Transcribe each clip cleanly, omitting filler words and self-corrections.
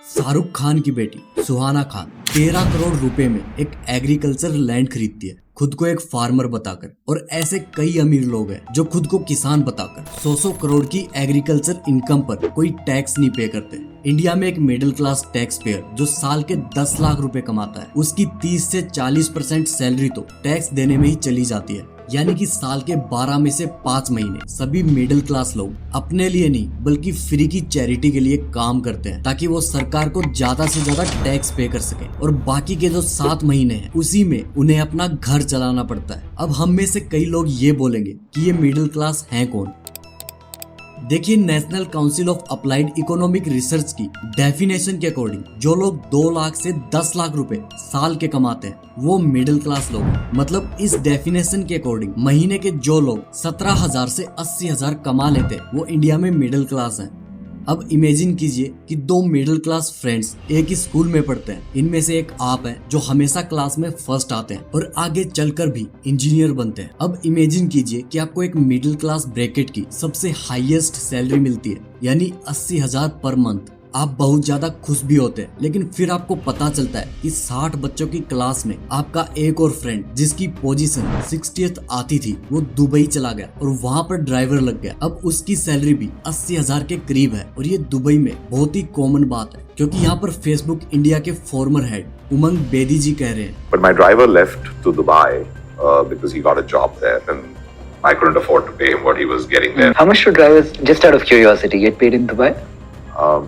शाहरुख खान की बेटी सुहाना खान 13 करोड़ रुपए में एक एग्रीकल्चर लैंड खरीदती है, खुद को एक फार्मर बताकर। और ऐसे कई अमीर लोग हैं जो खुद को किसान बताकर 100 करोड़ की एग्रीकल्चर इनकम पर कोई टैक्स नहीं पे करते। इंडिया में एक मिडिल क्लास टैक्स पेयर जो साल के 10 लाख रुपए कमाता है, उसकी 30 से 40% सैलरी तो टैक्स देने में ही चली जाती है। यानी कि साल के 12 में से 5 महीने सभी मिडिल क्लास लोग अपने लिए नहीं बल्कि फ्री की चैरिटी के लिए काम करते हैं, ताकि वो सरकार को ज्यादा से ज्यादा टैक्स पे कर सके। और बाकी के जो 7 महीने हैं उसी में उन्हें अपना घर चलाना पड़ता है। अब हम में से कई लोग ये बोलेंगे कि ये मिडिल क्लास है कौन। देखिए, national council of applied economic research की डेफिनेशन के अकॉर्डिंग जो लोग 2 लाख से 10 लाख रुपए साल के कमाते हैं वो मिडिल क्लास लोग हैं। मतलब इस डेफिनेशन के अकॉर्डिंग महीने के जो लोग 17,000 से 80,000 कमा लेते हैं वो इंडिया में मिडिल क्लास हैं। अब इमेजिन कीजिए कि 2 मिडिल क्लास फ्रेंड्स एक ही स्कूल में पढ़ते हैं। इनमें से एक आप हैं जो हमेशा क्लास में फर्स्ट आते हैं और आगे चलकर भी इंजीनियर बनते हैं। अब इमेजिन कीजिए कि आपको एक मिडिल क्लास ब्रैकेट की सबसे हाईएस्ट सैलरी मिलती है, यानी 80,000 पर मंथ। आप बहुत ज्यादा खुश भी होते हैं, लेकिन फिर आपको पता चलता है कि 60 बच्चों की क्लास में आपका एक और फ्रेंड जिसकी पोजीशन 60th आती थी वो दुबई चला गया और वहाँ पर ड्राइवर लग गया। अब उसकी सैलरी भी 80,000 के करीब है और ये दुबई में बहुत ही कॉमन बात है, क्योंकि यहाँ पर फेसबुक इंडिया के फॉर्मर हेड उमंग बेदी जी कह रहे हैं, But my driver left to Dubai because he got a job there and I couldn't afford to pay him what he was getting there. How much do drivers, just out of curiosity, get paid in Dubai?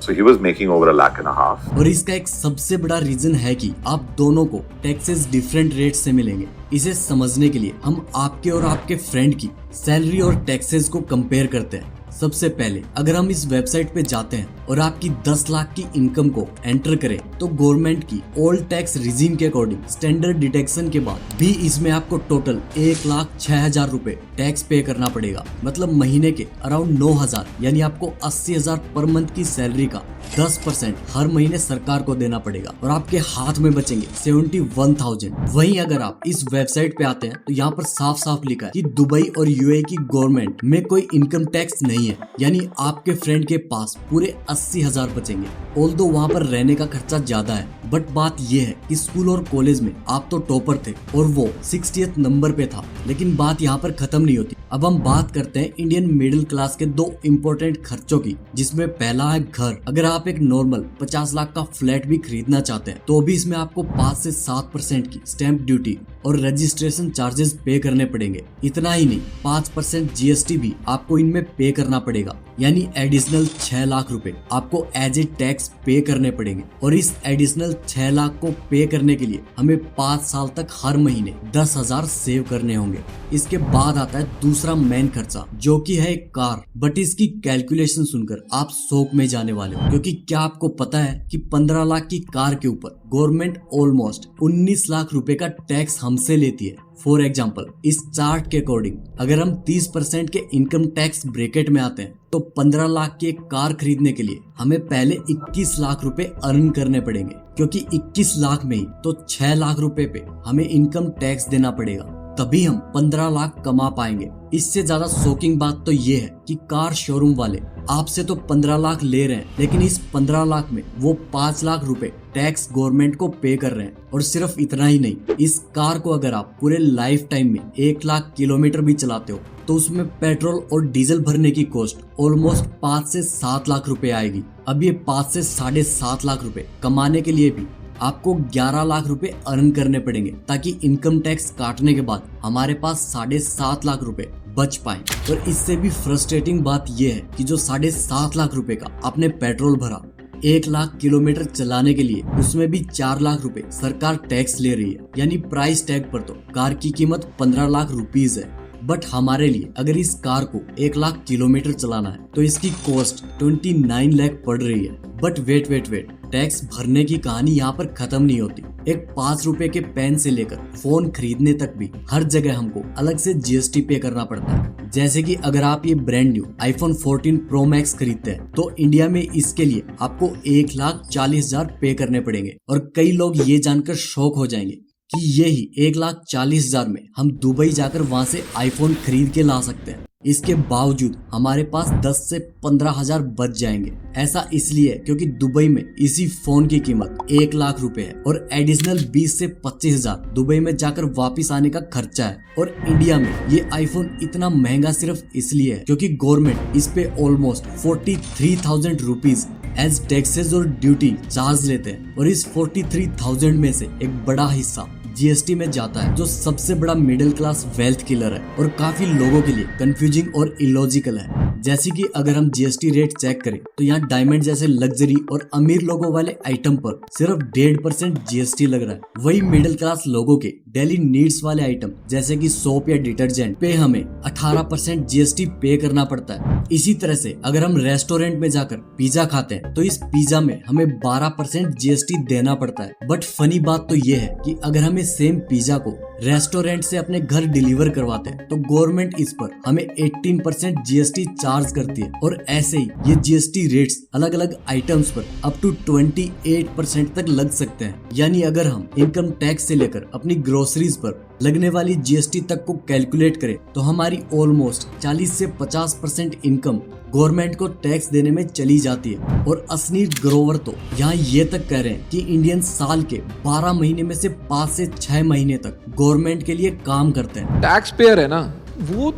So he was making over 1.5 lakh. और इसका एक सबसे बड़ा reason है कि आप दोनों को टैक्सेस डिफरेंट रेट से मिलेंगे। इसे समझने के लिए हम आपके और आपके फ्रेंड की सैलरी और टैक्सेस को कंपेयर करते हैं। सबसे पहले अगर हम इस वेबसाइट पे जाते हैं और आपकी 10 लाख की इनकम को एंटर करें तो गवर्नमेंट की ओल्ड टैक्स रिजीम के अकॉर्डिंग स्टैंडर्ड डिडक्शन के बाद भी इसमें आपको टोटल 1,06,000 रुपए टैक्स पे करना पड़ेगा। मतलब महीने के अराउंड 9,000 यानी आपको 80,000 पर मंथ की सैलरी का 10% हर महीने सरकार को देना पड़ेगा और आपके हाथ में बचेंगे 71,000। वहीं अगर आप इस वेबसाइट पे आते हैं तो यहाँ पर साफ साफ लिखा है कि दुबई और यूएई की गवर्नमेंट में कोई इनकम टैक्स नहीं है, यानी आपके फ्रेंड के पास पूरे 80,000 बचेंगे। ऑल्दो वहाँ पर रहने का खर्चा ज्यादा है, बट बात यह है कि स्कूल और कॉलेज में आप तो टॉपर थे और वो 60th नंबर पे था। लेकिन बात यहाँ पर खत्म नहीं होती। अब हम बात करते हैं इंडियन मिडिल क्लास के 2 इम्पोर्टेंट खर्चों की, जिसमें पहला है घर। अगर आप एक नॉर्मल 50 लाख का फ्लैट भी खरीदना चाहते हैं तो भी इसमें आपको 5 से 7% की स्टैंप ड्यूटी और रजिस्ट्रेशन चार्जेस पे करने पड़ेंगे। इतना ही नहीं, 5% जीएसटी भी आपको इनमें पे करना पड़ेगा, यानी एडिशनल 6 लाख रुपए आपको एज ए टैक्स पे करने पड़ेंगे। और इस एडिशनल 6 लाख को पे करने के लिए हमें 5 साल तक हर महीने 10,000 सेव करने होंगे। इसके बाद आता है दूसरा मेन खर्चा, जो कि है एक कार। बट इसकी कैलकुलेशन सुनकर आप शौक में जाने वाले हो, क्योंकि क्या आपको पता है कि 15 लाख की कार के ऊपर गवर्नमेंट ऑलमोस्ट 19 लाख रुपए का टैक्स हमसे लेती है। फॉर एग्जाम्पल, इस चार्ट के अकॉर्डिंग अगर हम 30% के इनकम टैक्स ब्रैकेट में आते हैं तो 15 लाख की एक कार खरीदने के लिए हमें पहले 21 लाख रुपए अर्न करने पड़ेंगे, क्योंकि 21 लाख में ही तो 6 लाख रुपए पे हमें इनकम टैक्स देना पड़ेगा, तभी हम 15 लाख कमा पाएंगे। इससे ज्यादा शॉकिंग बात तो ये है कि कार शोरूम वाले आपसे तो 15 लाख ले रहे हैं, लेकिन इस 15 लाख में वो 5 लाख रुपए टैक्स गवर्नमेंट को पे कर रहे हैं। और सिर्फ इतना ही नहीं, इस कार को अगर आप पूरे लाइफ टाइम में 1 लाख किलोमीटर भी चलाते हो तो उसमें पेट्रोल और डीजल भरने की कॉस्ट ऑलमोस्ट 5 से 7 लाख रुपए आएगी। अब ये 5 से 7.5 लाख रुपए कमाने के लिए भी आपको 11 लाख रुपए अर्न करने पड़ेंगे, ताकि इनकम टैक्स काटने के बाद हमारे पास 7.5 लाख रुपए बच पाए। और इससे भी फ्रस्ट्रेटिंग बात यह है कि जो 7.5 लाख रुपए का आपने पेट्रोल भरा 1 लाख किलोमीटर चलाने के लिए, उसमें भी 4 लाख रुपए सरकार टैक्स ले रही है। यानी प्राइस टैग पर तो कार की कीमत 15 लाख रुपीज है। बट हमारे लिए अगर इस कार को 1 लाख किलोमीटर चलाना है तो इसकी कॉस्ट 29 लाख पड़ रही है। बट वेट, टैक्स भरने की कहानी यहाँ पर खत्म नहीं होती। एक 5 रुपए के पेन से लेकर फोन खरीदने तक भी हर जगह हमको अलग से जीएसटी पे करना पड़ता है। जैसे कि अगर आप ये brand new iPhone 14 Pro Max खरीदते हैं तो इंडिया में इसके लिए आपको 1,40,000 पे करने पड़ेंगे। और कई लोग ये जानकर शॉक हो जाएंगे कि यही 1,40,000 में हम दुबई जाकर वहां से iPhone खरीद के ला सकते हैं। इसके बावजूद हमारे पास 10 से 15,000 बच जाएंगे। ऐसा इसलिए क्योंकि दुबई में इसी फोन की कीमत 1 लाख रुपए है और एडिशनल 20 से 25,000 दुबई में जाकर वापिस आने का खर्चा है। और इंडिया में ये आईफोन इतना महंगा सिर्फ इसलिए है क्योंकि गवर्नमेंट इस पे ऑलमोस्ट 43,000 रुपीज एज टैक्सेस और ड्यूटी चार्ज लेते हैं और इस 43,000 में से एक बड़ा हिस्सा जीएसटी में जाता है, जो सबसे बड़ा मिडिल क्लास वेल्थ किलर है और काफी लोगों के लिए कंफ्यूजिंग और इलॉजिकल है। जैसे कि अगर हम जीएसटी रेट चेक करें तो यहाँ डायमंड जैसे लग्जरी और अमीर लोगों वाले आइटम पर सिर्फ 1.5% जीएसटी लग रहा है। वही मिडिल क्लास लोगों के डेली नीड्स वाले आइटम जैसे कि सोप या डिटर्जेंट पे हमें 18% जीएसटी पे करना पड़ता है। इसी तरह से अगर हम रेस्टोरेंट में जाकर पिज्जा खाते हैं तो इस पिज्जा में हमें 12% जीएसटी देना पड़ता है। बट फनी बात तो ये है कि अगर हमें सेम पिज्जा को रेस्टोरेंट से अपने घर डिलीवर करवाते हैं तो गवर्नमेंट इस पर हमें 18% जीएसटी चार्ज करती है। और ऐसे ही ये जीएसटी रेट्स अलग अलग आइटम्स पर अप टू 28% तक लग सकते हैं। यानी अगर हम इनकम टैक्स से लेकर अपनी ग्रोसरीज पर लगने वाली जीएसटी तक को कैलकुलेट करें तो हमारी ऑलमोस्ट 40 से 50% इनकम गवर्नमेंट को टैक्स देने में चली जाती है। और असली ग्रोवर तो यहाँ ये तक कह रहे हैं कि इंडियन साल के 12 महीने में से 5 से 6 महीने तक गवर्नमेंट के लिए काम करते हैं। टैक्स पेयर है ना, वो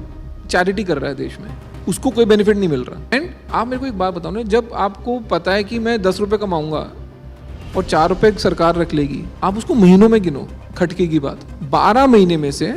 चैरिटी कर रहा है देश में, उसको कोई बेनिफिट नहीं मिल रहा। एंड आप मेरे को एक बात बताओ ना, जब आपको पता है कि मैं 10 रुपए कमाऊंगा और 4 रुपए सरकार रख लेगी, आप उसको महीनों में गिनो। खटके की बात, 12 महीने में से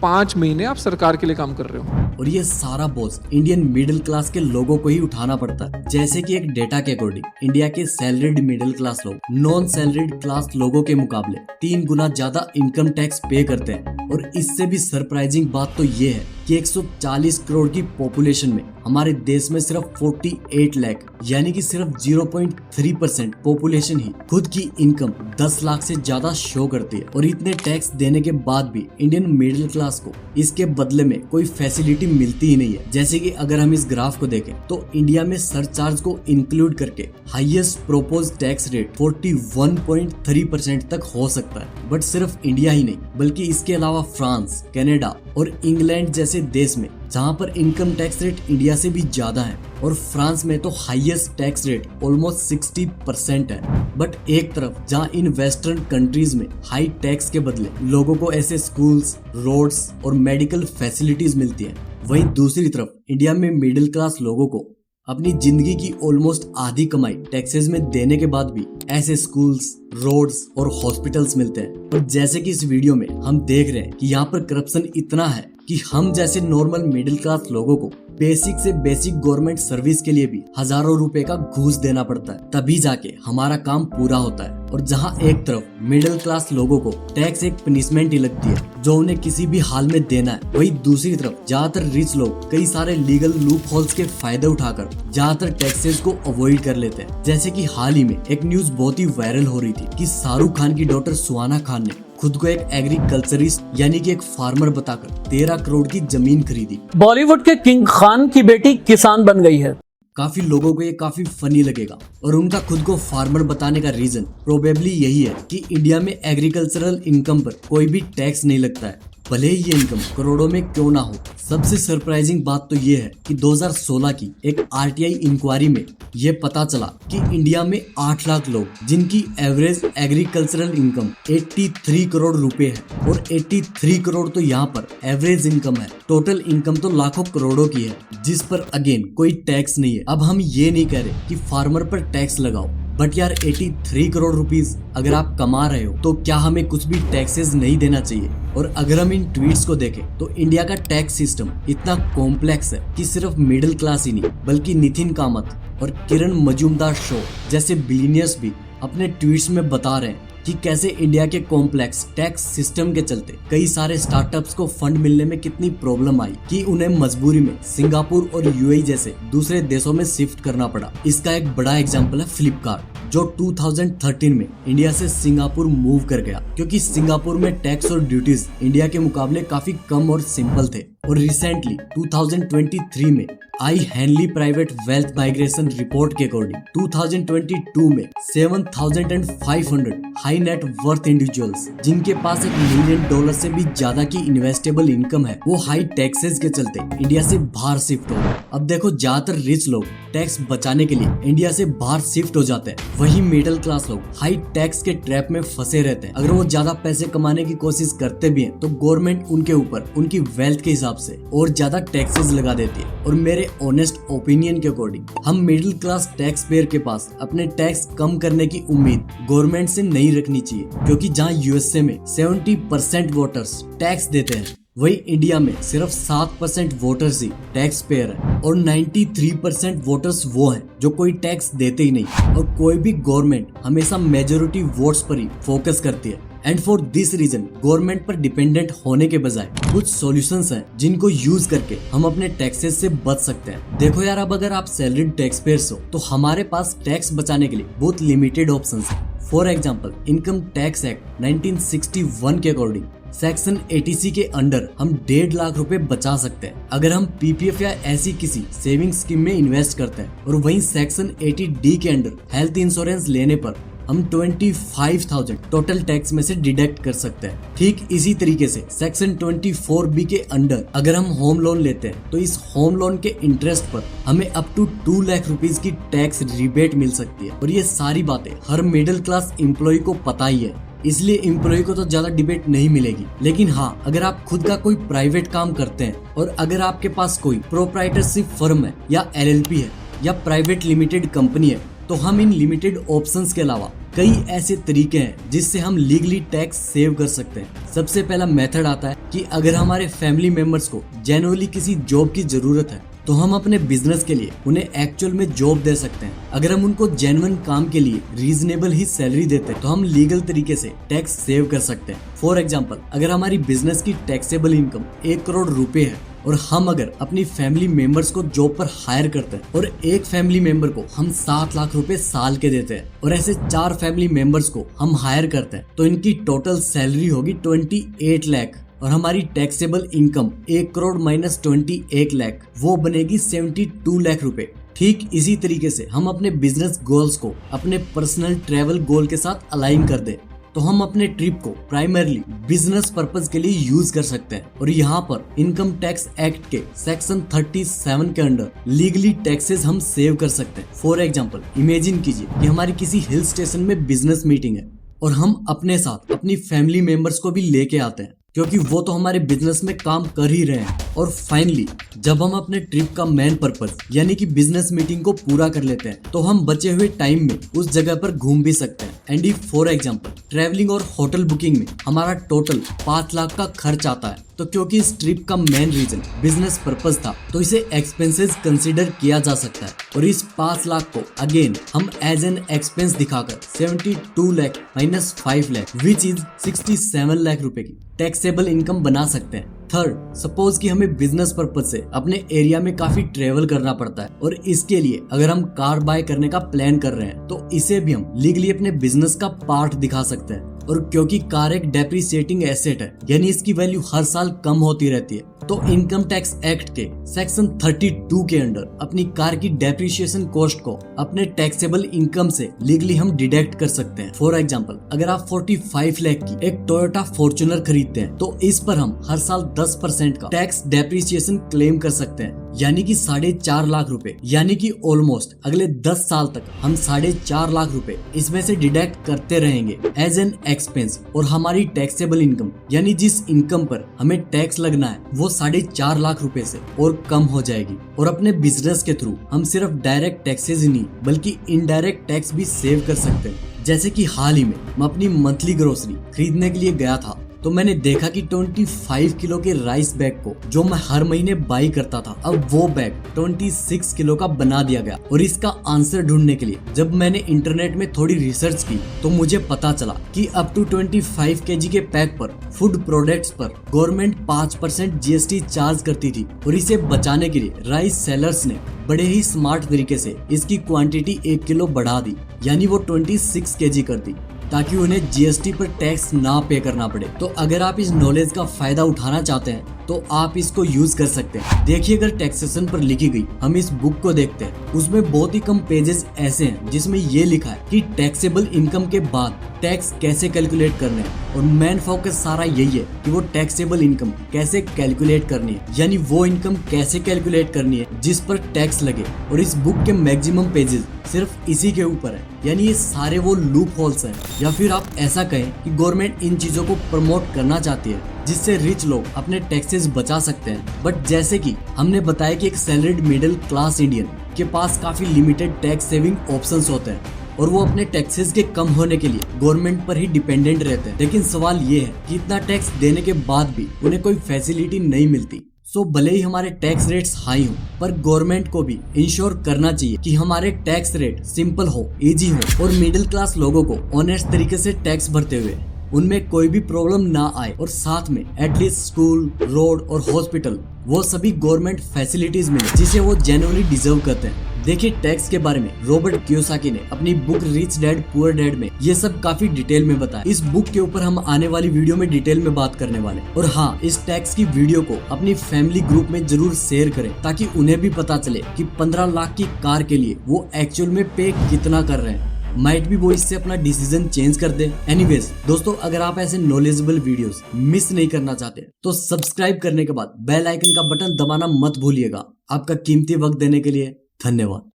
5 महीने आप सरकार के लिए काम कर रहे हो और ये सारा बोझ इंडियन मिडिल क्लास के लोगों को ही उठाना पड़ता है। जैसे कि एक डेटा के अकॉर्डिंग इंडिया के सैलरीड मिडिल क्लास लोग नॉन सैलरीड क्लास लोगों के मुकाबले 3 गुना ज्यादा इनकम टैक्स पे करते हैं। और इससे भी सरप्राइजिंग बात तो ये है कि 140 करोड़ की पॉपुलेशन में हमारे देश में सिर्फ 48 लाख यानी कि सिर्फ 0.3% पॉपुलेशन ही खुद की इनकम 10 लाख से ज्यादा शो करती है। और इतने टैक्स देने के बाद भी इंडियन मिडिल क्लास को इसके बदले में कोई फैसिलिटी मिलती ही नहीं है। जैसे कि अगर हम इस ग्राफ को देखें तो इंडिया में सरचार्ज को इंक्लूड करके हाईएस्ट प्रोपोज टैक्स रेट 41.3% तक हो सकता है। बट सिर्फ इंडिया ही नहीं बल्कि इसके अलावा फ्रांस, कनाडा और इंग्लैंड जैसे देश में जहां पर इनकम टैक्स रेट इंडिया से भी ज्यादा है और फ्रांस में तो हाईएस्ट टैक्स रेट ऑलमोस्ट 60% है। बट एक तरफ जहां इन वेस्टर्न कंट्रीज में हाई टैक्स के बदले लोगों को ऐसे स्कूल्स, रोड्स और मेडिकल फैसिलिटीज मिलती हैं, वहीं दूसरी तरफ इंडिया में मिडिल क्लास लोगों को अपनी जिंदगी की ऑलमोस्ट आधी कमाई टैक्सेस में देने के बाद भी ऐसे स्कूल्स, रोड्स और हॉस्पिटल्स मिलते हैं। और जैसे कि इस वीडियो में हम देख रहे हैं कि यहाँ पर करप्शन इतना है कि हम जैसे नॉर्मल मिडिल क्लास लोगों को बेसिक से बेसिक गवर्नमेंट सर्विस के लिए भी हजारों रुपए का घूस देना पड़ता है, तभी जाके हमारा काम पूरा होता है। और जहां एक तरफ मिडिल क्लास लोगों को टैक्स एक पनिशमेंट ही लगती है जो उन्हें किसी भी हाल में देना है, वही दूसरी तरफ ज्यादातर रिच लोग कई सारे लीगल लूप होल्स के फायदे उठाकर ज्यादातर टैक्सेस को अवॉइड कर लेते हैं। जैसे कि हाल ही में एक न्यूज बहुत ही वायरल हो रही थी कि शाहरुख खान की डॉटर सुहाना खान ने खुद को एक एग्रीकल्चरिस्ट यानी कि एक फार्मर बताकर 13 करोड़ की जमीन खरीदी। बॉलीवुड के किंग खान की बेटी किसान बन गई है। काफी लोगों को ये काफी फनी लगेगा और उनका खुद को फार्मर बताने का रीजन प्रोबेबली यही है कि इंडिया में एग्रीकल्चरल इनकम पर कोई भी टैक्स नहीं लगता है, भले ही ये इनकम करोड़ों में क्यों ना हो। सबसे सरप्राइजिंग बात तो ये है कि 2016 की एक आरटीआई इंक्वायरी में ये पता चला कि इंडिया में 8 लाख लोग जिनकी एवरेज एग्रीकल्चरल इनकम 83 करोड़ रुपए है और 83 करोड़ तो यहाँ पर एवरेज इनकम है। टोटल इनकम तो लाखों करोड़ों की है जिस पर अगेन कोई टैक्स नहीं है। अब हम ये नहीं कह रहे कि फार्मर पर टैक्स लगाओ, बट यार 83 करोड़ रुपीस अगर आप कमा रहे हो तो क्या हमें कुछ भी टैक्सेस नहीं देना चाहिए? और अगर हम इन ट्वीट्स को देखें तो इंडिया का टैक्स सिस्टम इतना कॉम्प्लेक्स है कि सिर्फ मिडिल क्लास ही नहीं बल्कि नितिन कामत और किरण मजूमदार शो जैसे बिलियनियर्स भी अपने ट्वीट्स में बता रहे हैं कि कैसे इंडिया के कॉम्प्लेक्स टैक्स सिस्टम के चलते कई सारे स्टार्टअप्स को फंड मिलने में कितनी प्रॉब्लम आई कि उन्हें मजबूरी में सिंगापुर और यूएई जैसे दूसरे देशों में शिफ्ट करना पड़ा। इसका एक बड़ा एग्जांपल है फ्लिपकार्ट, जो 2013 में इंडिया से सिंगापुर मूव कर गया क्योंकि सिंगापुर में टैक्स और ड्यूटीज इंडिया के मुकाबले काफी कम और सिंपल थे। और रिसेंटली 2023 में आई Henley private wealth migration report के अकॉर्डिंग 2022 में 7,500 हाई नेट वर्थ इंडिविजुअल्स जिनके पास $1 मिलियन से भी ज्यादा की इन्वेस्टेबल इनकम है, वो हाई टैक्सेस के चलते इंडिया से बाहर शिफ्ट हो गए। अब देखो, ज्यादातर रिच लोग टैक्स बचाने के लिए इंडिया से बाहर शिफ्ट हो जाते हैं, वही मिडिल क्लास लोग हाई टैक्स के ट्रैप में फंसे रहते हैं। अगर वो ज्यादा पैसे कमाने की कोशिश करते भी हैं तो गवर्नमेंट उनके ऊपर उनकी वेल्थ के हिसाब से और ज्यादा टैक्सेस लगा देती है। और मेरे ऑनेस्ट ओपिनियन के अकॉर्डिंग हम मिडिल क्लास टैक्स पेयर के पास अपने टैक्स कम करने की उम्मीद गवर्नमेंट से नहीं रखनी चाहिए, क्योंकि जहां यूएसए में 70% वोटर्स टैक्स देते हैं, वही इंडिया में सिर्फ 7% वोटर्स ही टैक्स पेयर है और 93% वोटर्स वो हैं जो कोई टैक्स देते ही नहीं। और कोई भी गवर्नमेंट हमेशा मेजोरिटी वोट्स पर ही फोकस करती है। And for this reason government पर डिपेंडेंट होने के बजाय कुछ सॉल्यूशंस हैं जिनको यूज करके हम अपने टैक्सेस से बच सकते हैं। देखो यार, अब अगर आप सैलरीड टैक्स पेयर्स हो तो हमारे पास टैक्स बचाने के लिए बहुत लिमिटेड ऑप्शंस हैं। For example, income tax act 1961 के अकॉर्डिंग सेक्शन 80C के अंडर हम 1.5 लाख रुपए बचा सकते हैं अगर हम पीपीएफ या ऐसी किसी सेविंग स्कीम में इन्वेस्ट करते हैं। और वहीं सेक्शन 80D के अंडर हेल्थ इंश्योरेंस लेने पर हम 25,000 टोटल टैक्स में से डिडक्ट कर सकते हैं। ठीक इसी तरीके से सेक्शन 24B के अंडर अगर हम होम लोन लेते हैं तो इस होम लोन के इंटरेस्ट पर हमें अप टू 2 लाख रुपीस की टैक्स रिबेट मिल सकती है। और ये सारी बातें हर मिडिल क्लास एम्प्लॉय को पता ही है, इसलिए एम्प्लॉय को तो ज्यादा डिबेट नहीं मिलेगी। लेकिन हाँ, अगर आप खुद का कोई प्राइवेट काम करते हैं और अगर आपके पास कोई प्रोप्राइटरशिप फर्म है या LLP है या प्राइवेट लिमिटेड कंपनी है, तो हम इन लिमिटेड ऑप्शंस के अलावा कई ऐसे तरीके हैं जिससे हम लीगली टैक्स सेव कर सकते हैं। सबसे पहला मेथड आता है कि अगर हमारे फैमिली मेंबर्स को जेन्युइनली किसी जॉब की जरूरत है तो हम अपने बिजनेस के लिए उन्हें एक्चुअल में जॉब दे सकते हैं। अगर हम उनको जेन्युइन काम के लिए रीजनेबल ही सैलरी देते हैं तो हम लीगल तरीके से टैक्स सेव कर सकते हैं। फॉर एग्जाम्पल, अगर हमारी बिजनेस की टैक्सेबल इनकम 1 करोड़ रुपए है और हम अगर अपनी फैमिली मेंबर्स को जॉब पर हायर करते हैं और एक फैमिली मेंबर को हम 7 लाख रुपए साल के देते हैं और ऐसे 4 फैमिली मेंबर्स को हम हायर करते हैं, तो इनकी टोटल सैलरी होगी 28 लाख और हमारी taxable income 1 crore minus 28 lakh वो बनेगी 72 लाख रुपए। ठीक इसी तरीके से हम अपने बिजनेस गोल्स को अपने पर्सनल ट्रेवल गोल के साथ अलाइन कर दें तो हम अपने ट्रिप को प्राइमरली बिजनेस पर्पस के लिए यूज कर सकते हैं। और यहाँ पर इनकम टैक्स एक्ट के सेक्शन 37 के अंडर लीगली टैक्सेस हम सेव कर सकते हैं। फॉर एग्जाम्पल, इमेजिन कीजिए कि हमारी किसी हिल स्टेशन में बिजनेस मीटिंग है और हम अपने साथ अपनी फैमिली मेंबर्स को भी लेके आते हैं क्योंकि वो तो हमारे बिजनेस में काम कर ही रहे हैं। और फाइनली जब हम अपने ट्रिप का मेन पर्पस यानी कि बिजनेस मीटिंग को पूरा कर लेते हैं तो हम बचे हुए टाइम में उस जगह पर घूम भी सकते हैं। And if for example travelling और होटल बुकिंग में हमारा टोटल 5 लाख का खर्च आता है तो क्योंकि इस ट्रिप का मेन रीजन बिजनेस पर्पस था तो इसे एक्सपेंसेस कंसीडर किया जा सकता है। और इस 5 लाख को अगेन हम एज एन एक्सपेंस दिखाकर 72 lakh minus 5 lakh which is 67 lakh रुपए की टैक्सेबल इनकम बना सकते हैं। थर्ड, सपोज कि हमें बिजनेस पर्पज से अपने एरिया में काफी ट्रेवल करना पड़ता है और इसके लिए अगर हम कार बाय करने का प्लान कर रहे हैं तो इसे भी हम लीगली अपने बिजनेस का पार्ट दिखा सकते हैं। और क्योंकि कार एक डेप्रिसिएटिंग एसेट है यानी इसकी वैल्यू हर साल कम होती रहती है तो इनकम टैक्स एक्ट के सेक्शन 32 के अंडर अपनी कार की डेप्रिसिएशन कॉस्ट को अपने टैक्सेबल इनकम से लीगली हम डिडक्ट कर सकते हैं। फॉर एग्जांपल, अगर आप 45 लाख की एक टोयोटा फॉर्च्यूनर खरीदते हैं तो इस पर हम हर साल 10% का टैक्स डेप्रिसिएशन क्लेम कर सकते हैं यानी कि 4.5 लाख रुपए, यानी कि ऑलमोस्ट अगले 10 साल तक हम 4.5 लाख रुपए इसमें से डिडक्ट करते रहेंगे एज एन एक्सपेंस। और हमारी टैक्सेबल इनकम यानी जिस इनकम पर हमें टैक्स लगना है वो 4.5 लाख रुपए से और कम हो जाएगी। और अपने बिजनेस के थ्रू हम सिर्फ डायरेक्ट टैक्सेस ही नहीं बल्कि इनडायरेक्ट टैक्स भी सेव कर सकते हैं। जैसे कि हाल ही में मैं अपनी मंथली ग्रोसरी खरीदने के लिए गया था तो मैंने देखा कि 25 किलो के राइस बैग को जो मैं हर महीने बाई करता था अब वो बैग 26 किलो का बना दिया गया। और इसका आंसर ढूंढने के लिए जब मैंने इंटरनेट में थोड़ी रिसर्च की तो मुझे पता चला कि अप टू 25 kg के पैक पर फूड प्रोडक्ट्स पर गवर्नमेंट 5% GST चार्ज करती थी। और इसे बचाने के लिए राइस सेलर्स ने बड़े ही स्मार्ट तरीके से इसकी क्वांटिटी 1 किलो बढ़ा दी यानी वो 26 kg कर दी। ताकि उन्हें जीएसटी पर टैक्स ना पे करना पड़े। तो अगर आप इस नॉलेज का फायदा उठाना चाहते हैं तो आप इसको यूज कर सकते हैं। देखिए, अगर टैक्सेशन पर लिखी गई हम इस बुक को देखते हैं, उसमें बहुत ही कम पेजेस ऐसे हैं जिसमें ये लिखा है कि टैक्सेबल इनकम के बाद टैक्स कैसे कैलकुलेट करने हैं। और मेन फोकस सारा यही है कि वो टैक्सेबल इनकम कैसे कैलकुलेट करनी है, यानी वो इनकम कैसे कैलकुलेट करनी है जिस पर टैक्स लगे। और इस बुक के मैक्सिमम पेजेस सिर्फ इसी के ऊपर है, यानी ये सारे वो लूप होल्स हैं। या फिर आप ऐसा कहें कि गवर्नमेंट इन चीजों को प्रमोट करना चाहती है जिससे रिच लोग अपने टैक्सेस बचा सकते हैं। बट जैसे कि हमने बताया कि एक सैलरीड मिडिल क्लास इंडियन के पास काफी लिमिटेड टैक्स सेविंग ऑप्शंस होते हैं और वो अपने टैक्सेस के कम होने के लिए गवर्नमेंट पर ही डिपेंडेंट रहते हैं। लेकिन सवाल ये है कि इतना टैक्स देने के बाद भी उन्हें कोई फैसिलिटी नहीं मिलती। सो भले ही हमारे टैक्स रेट्स हाई हो, पर गवर्नमेंट को भी इंश्योर करना चाहिए कि हमारे टैक्स रेट सिंपल हो, इजी हो और मिडिल क्लास लोगों को ऑनेस्ट तरीके से टैक्स भरते हुए उनमें कोई भी प्रॉब्लम ना आए। और साथ में एटलीस्ट स्कूल, रोड और हॉस्पिटल वो सभी गवर्नमेंट फैसिलिटीज मिले जिसे वो जेन्युइनली डिजर्व करते हैं। देखिए, टैक्स के बारे में रॉबर्ट कियोसाकी ने अपनी book rich dad poor dad में ये सब काफी डिटेल में बताया। इस बुक के ऊपर हम आने वाली वीडियो में डिटेल में बात करने वाले। और हाँ, इस टैक्स की वीडियो को अपनी फैमिली ग्रुप में जरूर शेयर करें ताकि उन्हें भी पता चले कि 15 लाख की कार के लिए वो एक्चुअल में पे कितना कर रहे हैं। माइट भी वो इससे अपना डिसीजन चेंज कर दे। एनीवेज दोस्तों, अगर आप ऐसे नॉलेजेबल वीडियोस मिस नहीं करना चाहते तो सब्सक्राइब करने के बाद बेल आइकन का बटन दबाना मत भूलिएगा। आपका कीमती वक्त देने के लिए धन्यवाद।